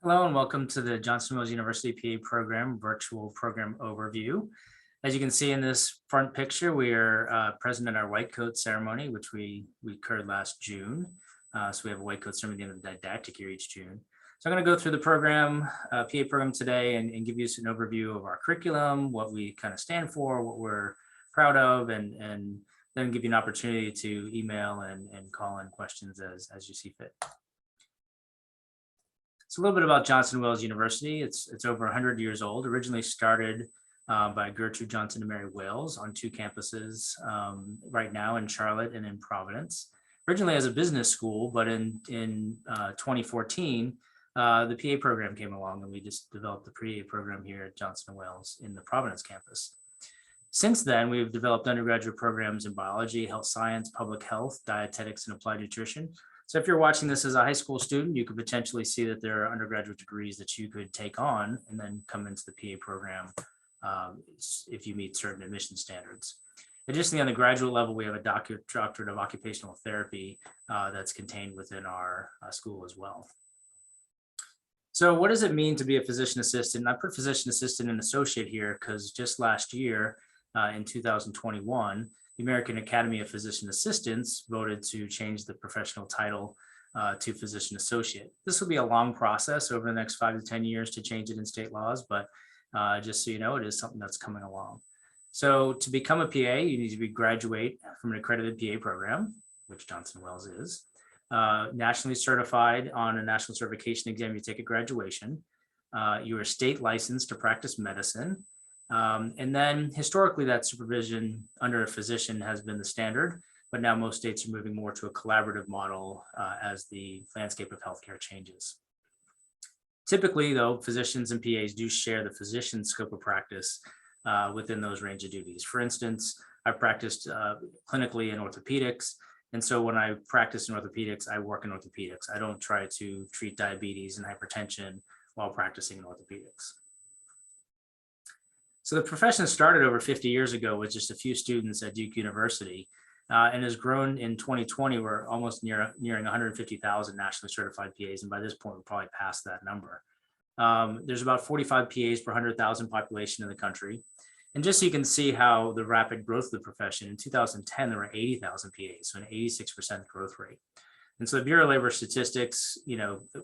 Hello and welcome to the Johnson Wales University PA Program Virtual Program Overview. As you can see in this front picture, we are present at our white coat ceremony, which we occurred last June. So we have a white coat ceremony at the end of the didactic year each June. So I'm going to go through the program, PA program today and give you an overview of our curriculum, what we kind of stand for, what we're proud of, and then give you an opportunity to email and call in questions as you see fit. So a little bit about Johnson Wales University. It's over 100 years old. Originally started by Gertrude Johnson and Mary Wales on two campuses right now in Charlotte and in Providence. Originally as a business school, but in 2014, the PA program came along and we just developed the PA program here at Johnson Wales in the Providence campus. Since then, we've developed undergraduate programs in biology, health science, public health, dietetics, and applied nutrition. So if you're watching this as a high school student, you could potentially see that there are undergraduate degrees that you could take on and then come into the PA program if you meet certain admission standards. Additionally, on the graduate level, we have a doctorate of occupational therapy that's contained within our school as well. So what does it mean to be a physician assistant? I put physician assistant and associate here because just last year in 2021, the American Academy of Physician Assistants voted to change the professional title to physician associate. This will be a long process over the next 5 to 10 years to change it in state laws, but just so you know, it is something that's coming along. So to become a PA, you need to graduate from an accredited PA program, which Johnson Wales is, nationally certified on a national certification exam you take at graduation. You are state licensed to practice medicine. And then historically, that supervision under a physician has been the standard, but now most states are moving more to a collaborative model as the landscape of healthcare changes. Typically, though, physicians and PAs do share the physician's scope of practice within those range of duties. For instance, I've practiced clinically in orthopedics. And so when I practice in orthopedics, I work in orthopedics. I don't try to treat diabetes and hypertension while practicing in orthopedics. So the profession started over 50 years ago with just a few students at Duke University and has grown in 2020. We're almost nearing 150,000 nationally certified PAs. And by this point, we're probably past that number. There's about 45 PAs per 100,000 population in the country. And just so you can see how the rapid growth of the profession, in 2010, there were 80,000 PAs, so an 86% growth rate. And so the Bureau of Labor Statistics,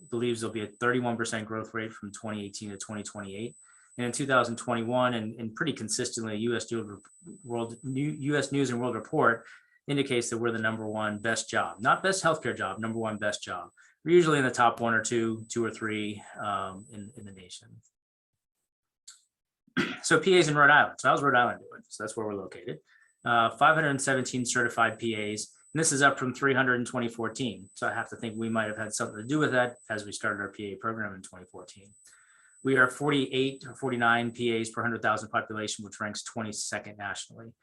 believes there'll be a 31% growth rate from 2018 to 2028. And in 2021, and pretty consistently, U.S. News and World Report indicates that we're the #1 best job, not best healthcare job, #1 best job. We're usually in the top 1 or 2 or 3 in the nation. So PAs in Rhode Island. So how's Rhode Island doing? So that's where we're located. 517 certified PAs, and this is up from 300 in 2014. So I have to think we might have had something to do with that as we started our PA program in 2014. We are 48 or 49 PAs per 100,000 population, which ranks 22nd nationally.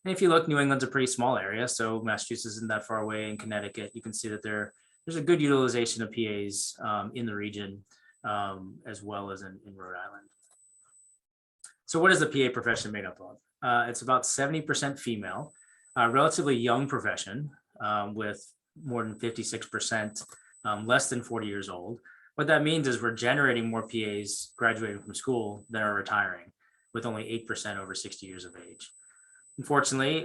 And if you look, New England's a pretty small area, so Massachusetts isn't that far away. In Connecticut, you can see that there's a good utilization of PAs in the region as well as in Rhode Island. So what is the PA profession made up of? It's about 70% female, relatively young profession with more than 56% less than 40 years old. What that means is we're generating more PAs graduating from school than are retiring, with only 8% over 60 years of age. Unfortunately,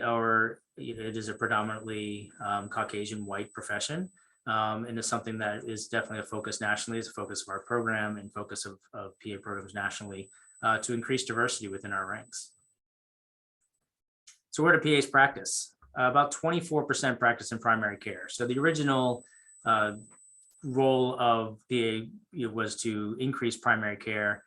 it is a predominantly Caucasian white profession, and it's something that is definitely a focus nationally. It's a focus of our program and focus of PA programs nationally to increase diversity within our ranks. So where do PAs practice? About 24% practice in primary care. So the original role of PA was to increase primary care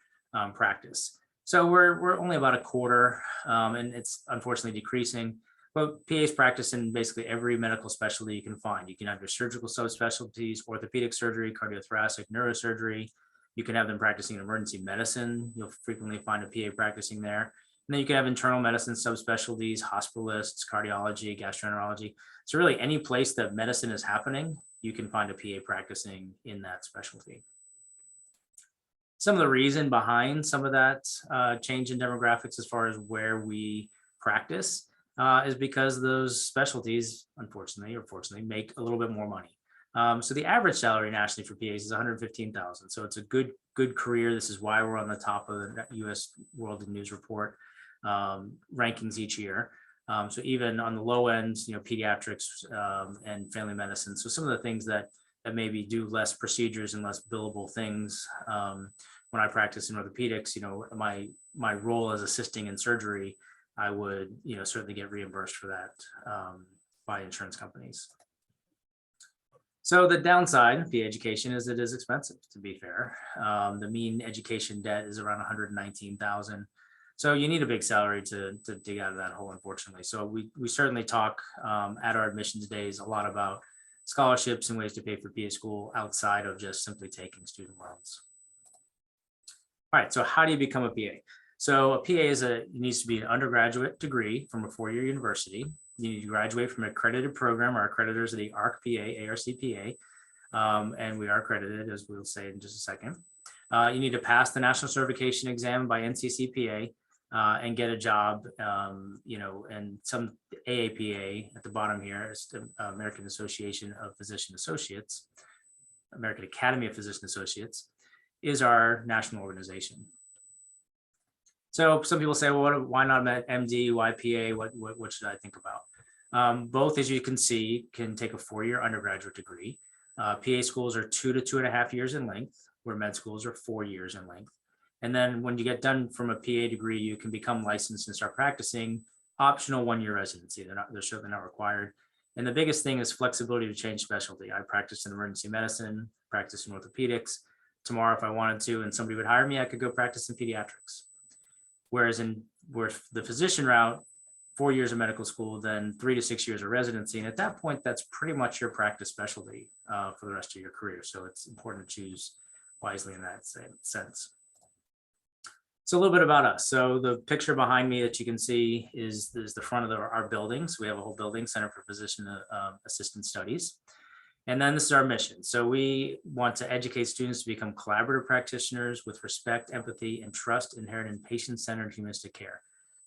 practice. So we're only about a quarter, and it's unfortunately decreasing. But PAs practice in basically every medical specialty you can find. You can have your surgical subspecialties, orthopedic surgery, cardiothoracic, neurosurgery. You can have them practicing in emergency medicine. You'll frequently find a PA practicing there. And then you can have internal medicine subspecialties, hospitalists, cardiology, gastroenterology. So really any place that medicine is happening, you can find a PA practicing in that specialty. Some of the reason behind some of that change in demographics as far as where we practice is because those specialties, unfortunately or fortunately, make a little bit more money. So the average salary nationally for PAs is 115,000. So it's a good career. This is why we're on the top of the U.S. World News Report rankings each year. So even on the low end, pediatrics and family medicine. So some of the things that maybe do less procedures and less billable things. When I practice in orthopedics, my role as assisting in surgery, I would, certainly get reimbursed for that by insurance companies. So the downside of PA education is it is expensive, to be fair. The mean education debt is around 119,000. So you need a big salary to dig out of that hole, unfortunately. So we certainly talk at our admissions days a lot about scholarships and ways to pay for PA school outside of just simply taking student loans. All right, so how do you become a PA? So a PA needs to be an undergraduate degree from a four-year university. You need to graduate from an accredited program. Our accreditors are the ARC-PA, ARC-PA, and we are accredited, as we'll say in just a second. You need to pass the national certification exam by NCCPA and get a job, and some AAPA at the bottom here is the American Association of Physician Associates, American Academy of Physician Associates, is our national organization. So some people say, well, why not MD, why PA? What should I think about? Both, as you can see, can take a four-year undergraduate degree. PA schools are 2 to 2.5 years in length, where med schools are 4 years in length. And then when you get done from a PA degree, you can become licensed and start practicing. Optional 1-year residency. They're certainly not required. And the biggest thing is flexibility to change specialty. I practiced in emergency medicine, practiced in orthopedics. Tomorrow, if I wanted to, and somebody would hire me, I could go practice in pediatrics. Whereas where the physician route, 4 years of medical school, then 3 to 6 years of residency. And at that point, that's pretty much your practice specialty for the rest of your career. So it's important to choose wisely in that sense. So a little bit about us. So the picture behind me that you can see is the front of our building. So we have a whole building, Center for Physician Assistant Studies. And then this is our mission. So we want to educate students to become collaborative practitioners with respect, empathy, and trust inherent in patient-centered humanistic care.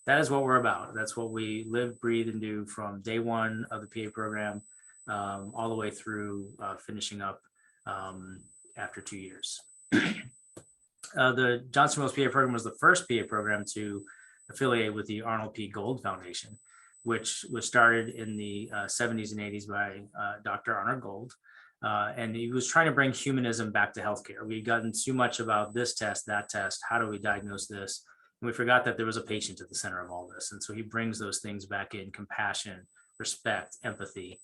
That is what we're about. That's what we live, breathe, and do from day one of the PA program all the way through finishing up after 2 years. The Johnson Wales PA program was the first PA program to affiliate with the Arnold P. Gold Foundation, which was started in the 70s and 80s by Dr. Arnold Gold. And he was trying to bring humanism back to healthcare. We'd gotten too much about this test, that test, how do we diagnose this? And we forgot that there was a patient at the center of all this. And so he brings those things back in, compassion, respect, empathy,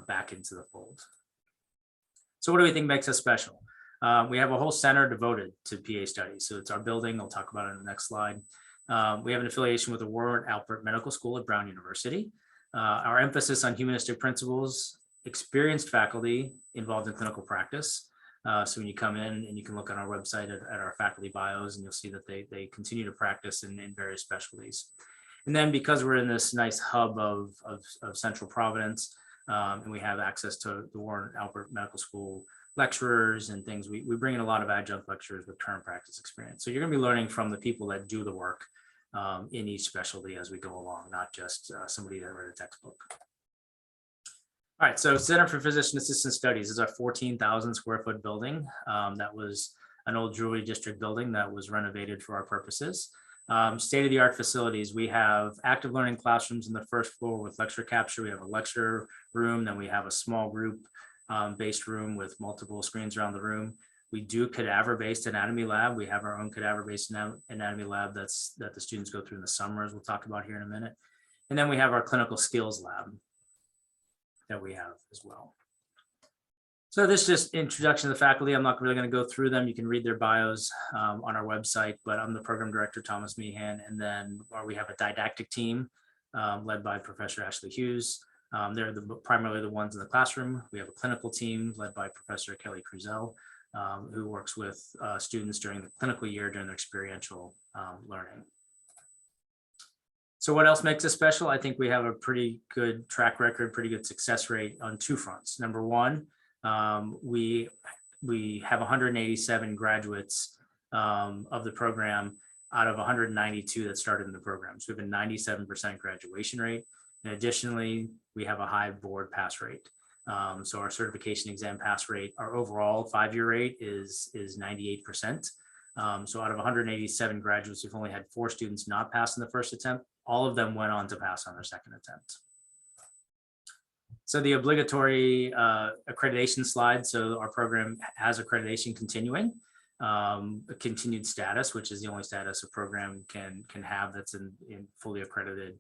back into the fold. So what do we think makes us special? We have a whole center devoted to PA studies. So it's our building. I'll talk about it in the next slide. We have an affiliation with the Warren Alpert Medical School at Brown University. Our emphasis on humanistic principles, experienced faculty involved in clinical practice. So when you come in, and you can look on our website at our faculty bios, and you'll see that they continue to practice in various specialties. And then because we're in this nice hub of Central Providence, and we have access to the Warren Alpert Medical School lecturers and things, we bring in a lot of adjunct lecturers with current practice experience. So you're going to be learning from the people that do the work in each specialty as we go along, not just somebody that read a textbook. All right, so Center for Physician Assistant Studies is our 14,000 square foot building. That was an old jewelry district building that was renovated for our purposes. State-of-the-art facilities. We have active learning classrooms in the first floor with lecture capture. We have a lecture room, then we have a small group based room with multiple screens around the room. We do cadaver-based anatomy lab. We have our own cadaver-based anatomy lab that the students go through in the summers. We'll talk about here in a minute. And then we have our clinical skills lab that we have as well. So this is just introduction to the faculty. I'm not really going to go through them. You can read their bios on our website, but I'm the Program Director Thomas Meehan. And then we have a didactic team led by Professor Ashley Hughes. They're primarily the ones in the classroom. We have a clinical team led by Professor Kelly Cruzel, who works with students during the clinical year during their experiential learning. So what else makes us special? I think we have a pretty good track record, pretty good success rate on two fronts. Number one, we have 187 graduates of the program out of 192 that started in the program. So we have a 97% graduation rate. And additionally, we have a high board pass rate. So our certification exam pass rate, our overall 5-year rate is 98%. So out of 187 graduates, we've only had 4 students not pass in the first attempt. All of them went on to pass on their second attempt. So the obligatory accreditation slide. So our program has accreditation continuing, a continued status, which is the only status a program can have that's in fully accredited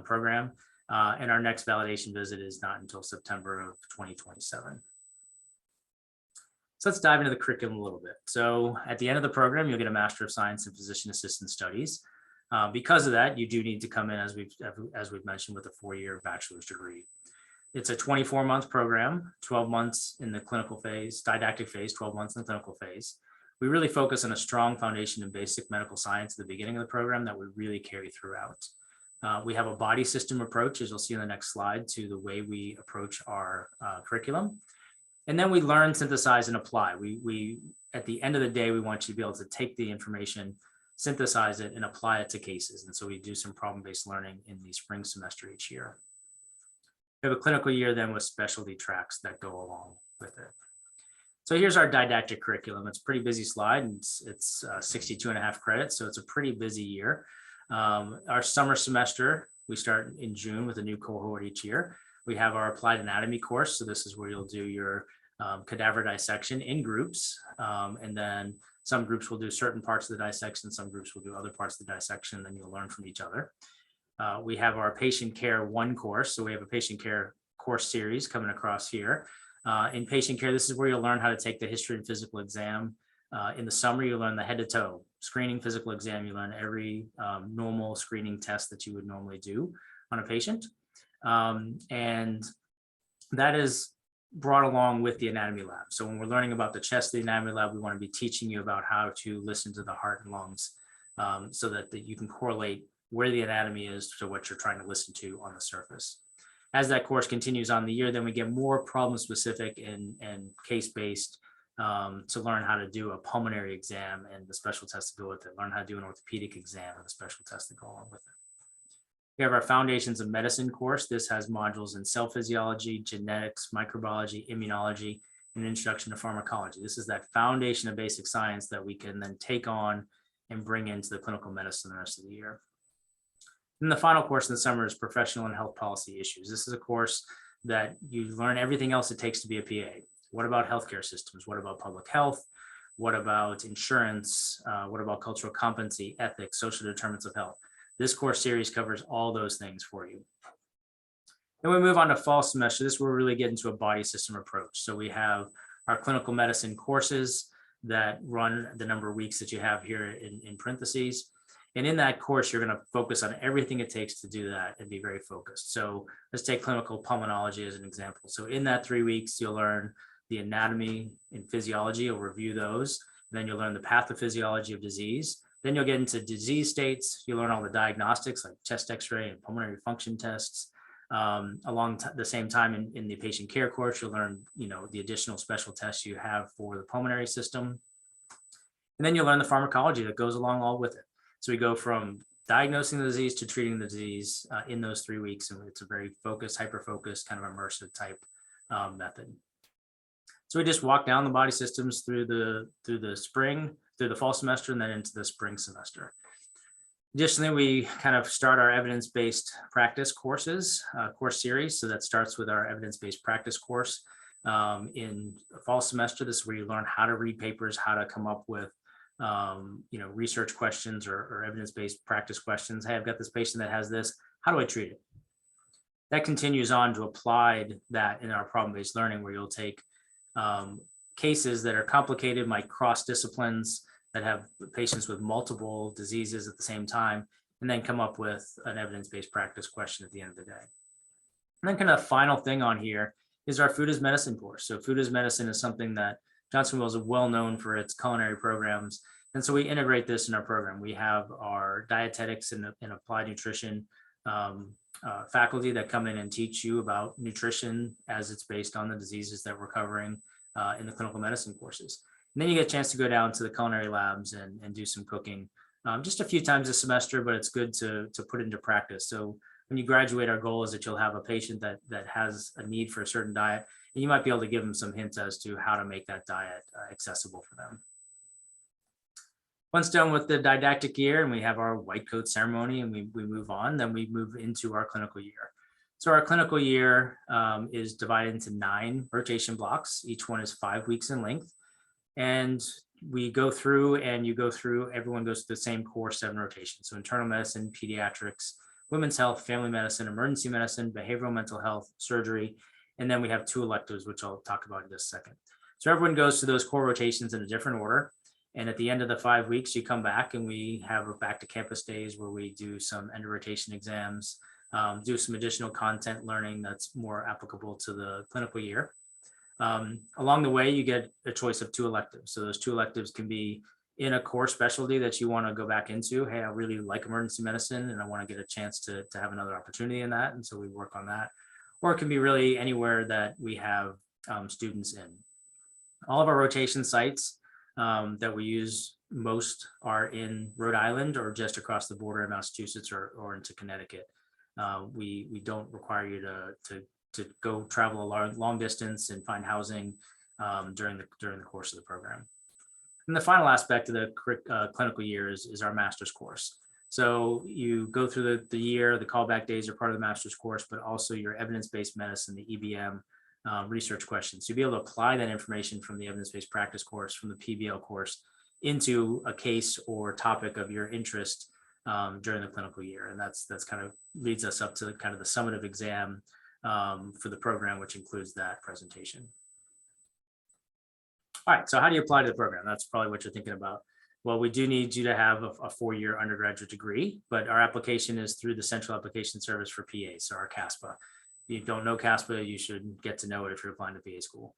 program. And our next validation visit is not until September of 2027. So let's dive into the curriculum a little bit. So at the end of the program, you'll get a Master of Science in Physician Assistant Studies. Because of that, you do need to come in, as we've mentioned, with a 4-year bachelor's degree. It's a 24-month program, 12 months in the clinical phase, didactic phase, 12 months in the clinical phase. We really focus on a strong foundation in basic medical science at the beginning of the program that we really carry throughout. We have a body system approach, as you'll see in the next slide, to the way we approach our curriculum. And then we learn, synthesize, and apply. We at the end of the day, we want you to be able to take the information, synthesize it, and apply it to cases. And so we do some problem-based learning in the spring semester each year. We have a clinical year then with specialty tracks that go along with it. So here's our didactic curriculum. It's a pretty busy slide. And it's 62.5 credits, so it's a pretty busy year. Our summer semester, we start in June with a new cohort each year. We have our applied anatomy course. So this is where you'll do your cadaver dissection in groups. And then some groups will do certain parts of the dissection, some groups will do other parts of the dissection, and then you'll learn from each other. We have our patient care 1 course. So we have a patient care course series coming across here. In patient care, this is where you'll learn how to take the history and physical exam. In the summer, you learn the head to toe screening physical exam. You learn every normal screening test that you would normally do on a patient. And that is brought along with the anatomy lab. So when we're learning about the chest of the anatomy lab, we want to be teaching you about how to listen to the heart and lungs so that you can correlate where the anatomy is to what you're trying to listen to on the surface. As that course continues on the year, then we get more problem specific and case-based to learn how to do a pulmonary exam and the special tests to go with it, learn how to do an orthopedic exam and the special tests that go along with it. We have our Foundations of Medicine course. This has modules in cell physiology, genetics, microbiology, immunology, and introduction to pharmacology. This is that foundation of basic science that we can then take on and bring into the clinical medicine the rest of the year. And the final course in the summer is Professional and Health Policy Issues. This is a course that you learn everything else it takes to be a PA. What about healthcare systems? What about public health? What about insurance? What about cultural competency, ethics, social determinants of health? This course series covers all those things for you. Then we move on to fall semester. This is where we really get into a body system approach. So we have our clinical medicine courses that run the number of weeks that you have here in parentheses. And in that course, you're going to focus on everything it takes to do that and be very focused. So let's take clinical pulmonology as an example. So in that 3 weeks, you'll learn the anatomy and physiology. You'll review those. Then you'll learn the pathophysiology of disease. Then you'll get into disease states. You'll learn all the diagnostics like chest x-ray and pulmonary function tests. Along the same time in the patient care course, you'll learn, the additional special tests you have for the pulmonary system. And then you'll learn the pharmacology that goes along all with it. So we go from diagnosing the disease to treating the disease in those 3 weeks. And it's a very focused, hyper-focused, kind of immersive type method. So we just walk down the body systems through the spring, through the fall semester, and then into the spring semester. Additionally, we kind of start our evidence-based practice course series. So that starts with our evidence-based practice course in the fall semester. This is where you learn how to read papers, how to come up with research questions or evidence-based practice questions. Hey, I've got this patient that has this. How do I treat it? That continues on to applied that in our problem-based learning, where you'll take cases that are complicated, might cross disciplines, that have patients with multiple diseases at the same time, and then come up with an evidence-based practice question at the end of the day. And then kind of the final thing on here is our Food as Medicine course. So Food as Medicine is something that Johnson Wales is well known for its culinary programs. And so we integrate this in our program. We have our dietetics and applied nutrition faculty that come in and teach you about nutrition as it's based on the diseases that we're covering in the clinical medicine courses. And then you get a chance to go down to the culinary labs and do some cooking just a few times a semester, but it's good to put into practice. So when you graduate, our goal is that you'll have a patient that has a need for a certain diet, and you might be able to give them some hints as to how to make that diet accessible for them. Once done with the didactic year and we have our white coat ceremony and we move on, then we move into our clinical year. So our clinical year is divided into 9 rotation blocks. Each one is 5 weeks in length. And we go through and you go through, everyone goes through the same core 7 rotations. So internal medicine, pediatrics, women's health, family medicine, emergency medicine, behavioral mental health, surgery. And then we have 2 electives, which I'll talk about in just a second. So everyone goes through those core rotations in a different order. And at the end of the 5 weeks, you come back and we have a back to campus days where we do some end of rotation exams, do some additional content learning that's more applicable to the clinical year. Along the way, you get a choice of 2 electives. So those 2 electives can be in a core specialty that you want to go back into. Hey, I really like emergency medicine and I want to get a chance to have another opportunity in that. And so we work on that. Or it can be really anywhere that we have students in. All of our rotation sites that we use most are in Rhode Island or just across the border in Massachusetts or into Connecticut. We don't require you to go travel a long distance and find housing during the course of the program. And the final aspect of the clinical year is our master's course. So you go through the year, the callback days are part of the master's course, but also your evidence-based medicine, the EBM, research questions. So you'll be able to apply that information from the evidence-based practice course, from the PBL course, into a case or topic of your interest during the clinical year. And that's kind of leads us up to kind of the summative exam for the program, which includes that presentation. All right, so how do you apply to the program? That's probably what you're thinking about. Well, we do need you to have a 4-year undergraduate degree, but our application is through the Central Application Service for PA, so our CASPA. If you don't know CASPA, you should get to know it if you're applying to PA school.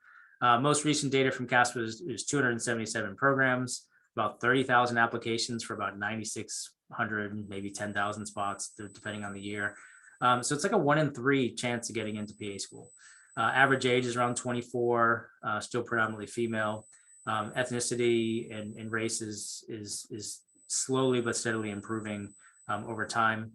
Most recent data from CASPA is 277 programs, about 30,000 applications for about 9,600, maybe 10,000 spots, depending on the year. So it's like a 1 in 3 chance of getting into PA school. Average age is around 24, still predominantly female. Ethnicity and race is slowly but steadily improving over time.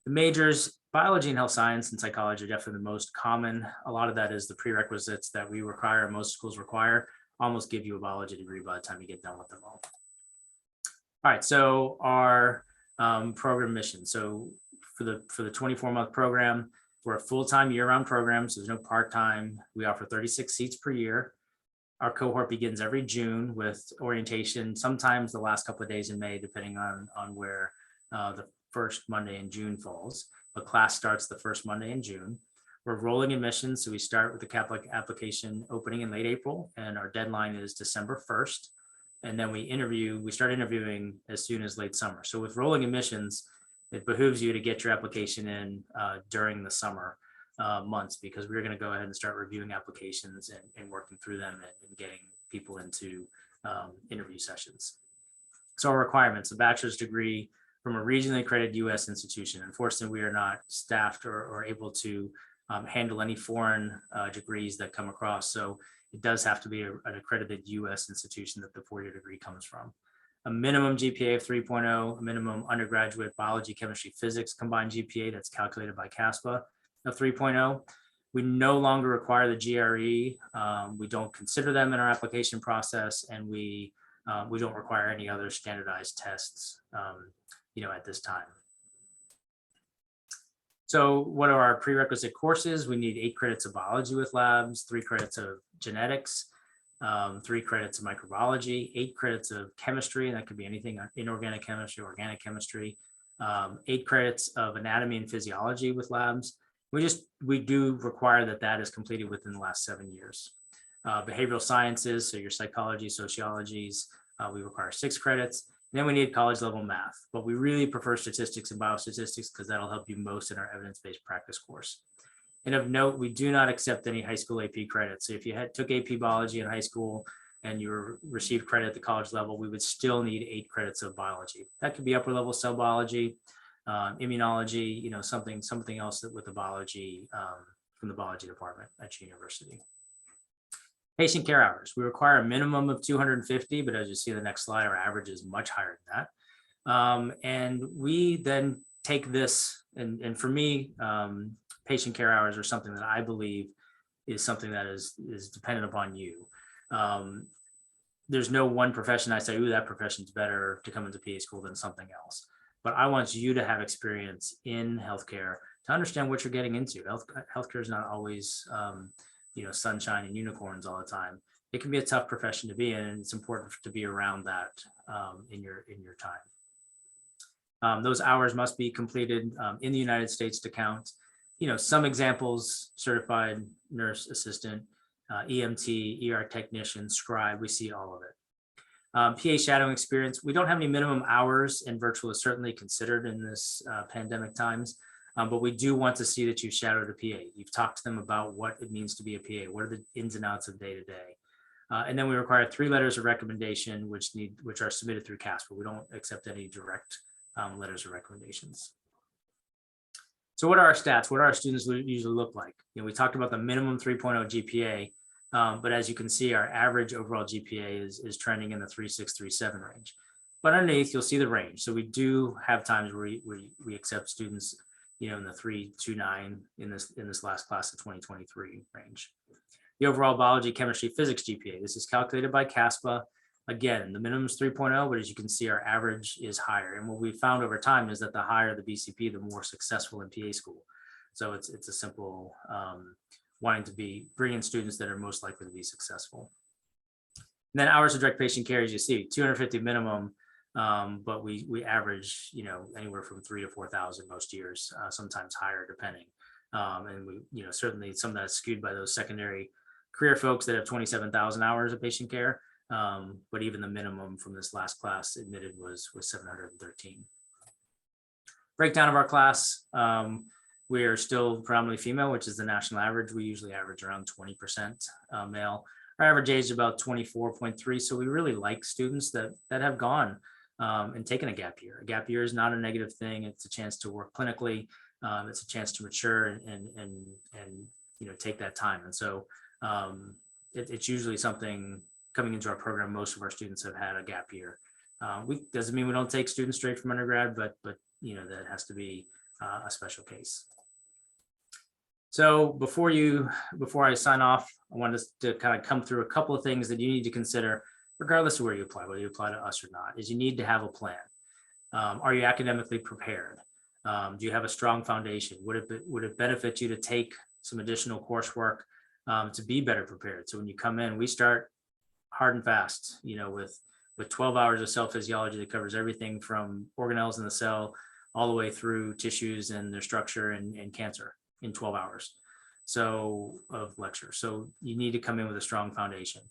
The majors, biology and health science and psychology, are definitely the most common. A lot of that is the prerequisites that we require and most schools require, almost give you a biology degree by the time you get done with them all. All right, so our program mission. So for the 24-month program, we're a full-time year-round program, so there's no part-time. We offer 36 seats per year. Our cohort begins every June with orientation, sometimes the last couple of days in May, depending on where the first Monday in June falls. But class starts the first Monday in June. We're rolling admissions, so we start with the Catholic application opening in late April, and our deadline is December 1st. And then we start interviewing as soon as late summer. So with rolling admissions, it behooves you to get your application in during the summer months, because we're going to go ahead and start reviewing applications and working through them and getting people into interview sessions. So our requirements: a bachelor's degree from a regionally accredited U.S. institution. Unfortunately, we are not staffed or able to handle any foreign degrees that come across. So it does have to be an accredited U.S. institution that the 4-year degree comes from. A minimum GPA of 3.0, a minimum undergraduate biology, chemistry, physics combined GPA that's calculated by CASPA of 3.0. We no longer require the GRE. We don't consider them in our application process, and we don't require any other standardized tests, at this time. So what are our prerequisite courses? We need 8 credits of biology with labs, 3 credits of genetics, 3 credits of microbiology, 8 credits of chemistry, and that could be anything: inorganic chemistry, organic chemistry, 8 credits of anatomy and physiology with labs. We do require that is completed within the last 7 years. Behavioral sciences, so your psychology, sociologies, we require 6 credits. And then we need college level math, but we really prefer statistics and biostatistics because that'll help you most in our evidence-based practice course. And of note, we do not accept any high school AP credits. So if you took AP biology in high school and you received credit at the college level, we would still need 8 credits of biology. That could be upper level cell biology, immunology, something else with the biology from the biology department at your university. Patient care hours. We require a minimum of 250, but as you see in the next slide, our average is much higher than that. And we then take this, and for me, patient care hours are something that I believe is something that is dependent upon you. There's no one profession I say, ooh, that profession's better to come into PA school than something else. But I want you to have experience in healthcare to understand what you're getting into. Healthcare is not always, sunshine and unicorns all the time. It can be a tough profession to be in, and it's important to be around that in your time. Those hours must be completed in the United States to count. Some examples: certified nurse assistant, EMT, ER technician, scribe. We see all of it. PA shadowing experience. We don't have any minimum hours, and virtual is certainly considered in this pandemic times. But we do want to see that you've shadowed a PA. You've talked to them about what it means to be a PA. What are the ins and outs of day to day? And then we require 3 letters of recommendation, which are submitted through CASPA. We don't accept any direct letters of recommendations. So what are our stats? What do our students usually look like? We talked about the minimum 3.0 GPA, but as you can see, our average overall GPA is trending in the 3.6, 3.7 range. But underneath, you'll see the range. So we do have times where we accept students, in the 3.29 in this last class of 2023 range. The overall biology, chemistry, physics GPA. This is calculated by CASPA. Again, the minimum is 3.0, but as you can see, our average is higher. And what we found over time is that the higher the BCP, the more successful in PA school. So it's a simple wanting to bring in students that are most likely to be successful. And then hours of direct patient care, as you see, 250 minimum, but we average, anywhere from 3,000 to 4,000 most years, sometimes higher depending. And we, certainly some of that's skewed by those secondary career folks that have 27,000 hours of patient care. But even the minimum from this last class admitted was 713. Breakdown of our class. We are still predominantly female, which is the national average. We usually average around 20% male. Our average age is about 24.3. So we really like students that have gone and taken a gap year. A gap year is not a negative thing. It's a chance to work clinically. It's a chance to mature and take that time. And so it's usually something coming into our program. Most of our students have had a gap year. Doesn't mean we don't take students straight from undergrad, but that has to be a special case. So before I sign off, I wanted to kind of come through a couple of things that you need to consider, regardless of where you apply, whether you apply to us or not, is you need to have a plan. Are you academically prepared? Do you have a strong foundation? Would it benefit you to take some additional coursework to be better prepared? So when you come in, we start hard and fast, with 12 hours of cell physiology that covers everything from organelles in the cell all the way through tissues and their structure and cancer in 12 hours of lecture. So you need to come in with a strong foundation.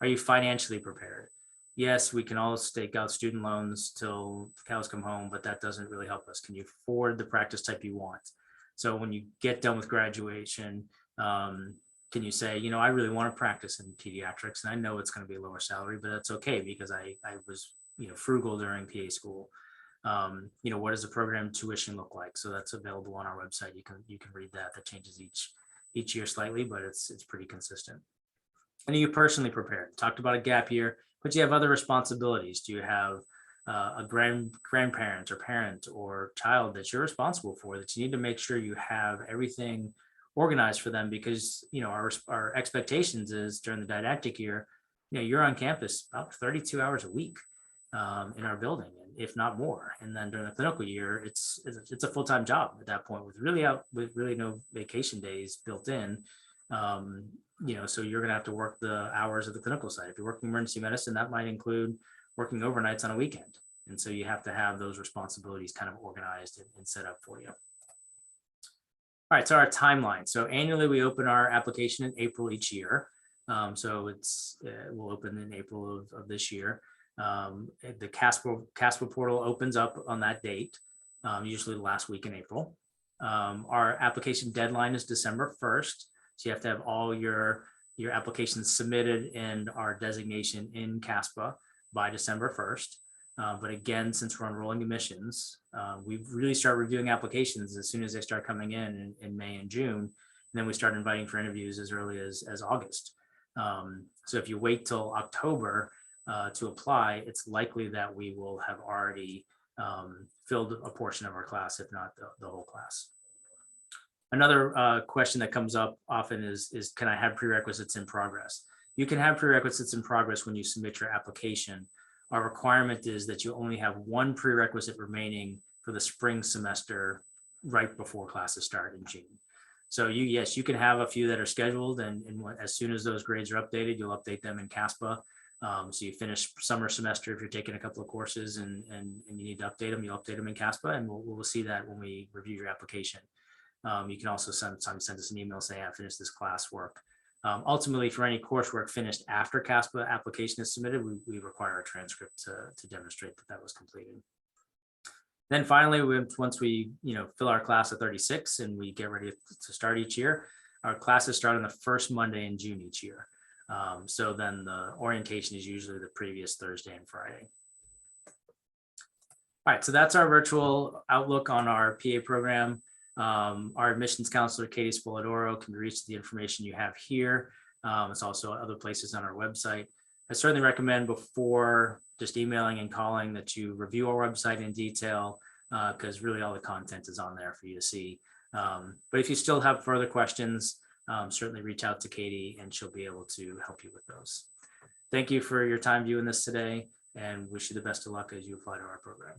Are you financially prepared? Yes, we can all stake out student loans till the cows come home, but that doesn't really help us. Can you afford the practice type you want? So when you get done with graduation, can you say, I really want to practice in pediatrics, and I know it's going to be a lower salary, but that's okay because I was, frugal during PA school. What does the program tuition look like? So that's available on our website. You can read that. That changes each year slightly, but it's pretty consistent. And are you personally prepared? Talked about a gap year, but you have other responsibilities. Do you have a grandparent or parent or child that you're responsible for, that you need to make sure you have everything organized for them? Because our expectations is during the didactic year, you're on campus about 32 hours a week in our building, if not more. And then during the clinical year, it's a full-time job at that point with really no vacation days built in. So you're going to have to work the hours of the clinical side. If you're working emergency medicine, that might include working overnights on a weekend. And so you have to have those responsibilities kind of organized and set up for you. All right, so our timeline. So annually, we open our application in April each year. So we'll open in April of this year. The CASPA portal opens up on that date, usually the last week in April. Our application deadline is December 1st. So you have to have all your applications submitted and our designation in CASPA by December 1st. But again, since we're enrolling admissions, we really start reviewing applications as soon as they start coming in May and June. And then we start inviting for interviews as early as August. So if you wait till October to apply, it's likely that we will have already filled a portion of our class, if not the whole class. Another question that comes up often is can I have prerequisites in progress? You can have prerequisites in progress when you submit your application. Our requirement is that you only have one prerequisite remaining for the spring semester right before classes start in June. So yes, you can have a few that are scheduled, and as soon as those grades are updated, you'll update them in CASPA. So you finish summer semester, if you're taking a couple of courses and you need to update them, you'll update them in CASPA, and we'll see that when we review your application. You can also sometimes send us an email saying, I finished this classwork. Ultimately, for any coursework finished after CASPA application is submitted, we require a transcript to demonstrate that was completed. Then finally, once we fill our class of 36 and we get ready to start each year, our classes start on the first Monday in June each year. So then the orientation is usually the previous Thursday and Friday. All right, so that's our virtual outlook on our PA program. Our admissions counselor, Katie Spoladoro, can reach the information you have here. It's also other places on our website. I certainly recommend before just emailing and calling that you review our website in detail, because really all the content is on there for you to see. But if you still have further questions, certainly reach out to Katie and she'll be able to help you with those. Thank you for your time viewing this today, and wish you the best of luck as you apply to our program.